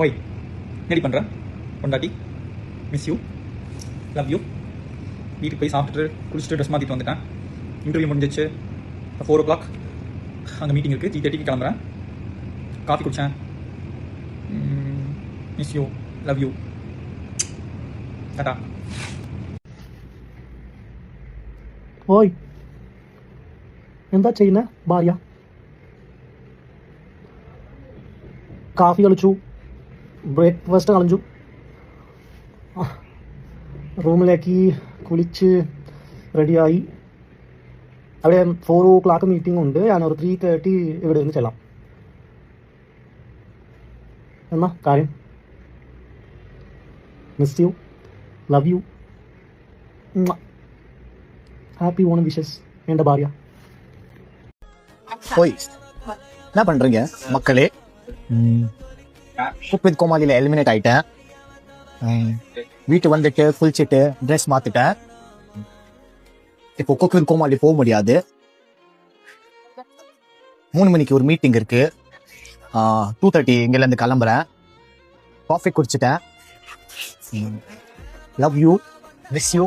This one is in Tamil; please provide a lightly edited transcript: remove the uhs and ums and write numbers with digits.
ஓய் என்னடி பண்ணுற பொண்டாட்டி? Miss you, love you. வீட்டுக்கு போய் சாப்பிட்டுட்டு குளிச்சுட்டு ட்ரெஸ் மாற்றிட்டு வந்துட்டேன். இன்டர்வியூ முடிஞ்சிச்சு. 4 o'clock அங்கே மீட்டிங் இருக்குது. 3:30 கிளம்புறேன். காஃபி குடித்தேன். மிஸ் யூ, லவ் யூ, டாடா. ഓയ് എന്താ ചെയ്യുന്ന ഭാര്യ? കാഫി കളിച്ചു, ബ്രേക്ക്ഫാസ്റ്റ് കളഞ്ഞു, റൂമിലേക്ക് കുളിച്ച് റെഡിയായി. അവിടെ 4 o'clock മീറ്റിംഗ് ഉണ്ട്. ഞാനൊരു 3:30 ഇവിടെ നിന്ന് ചെല്ലാം. എന്നാ കാര്യം? Miss you, love you, happy Onam wishes என்ற பாரியா. ஓய் என்ன பண்றீங்க மக்களே? குக் வித் கோமாளியில் எலிமினேட் ஆயிட்டேன். வீட்டு வந்துட்டு குளிச்சுட்டு ட்ரெஸ் மாத்திட்டேன். இப்போ குக் வித் கோமாளி போக முடியாது. 3 மணிக்கு ஒரு மீட்டிங் இருக்கு. 2:30 இங்கிலேருந்து கிளம்புறேன். காஃபி குடிச்சிட்டேன். Love you, miss you.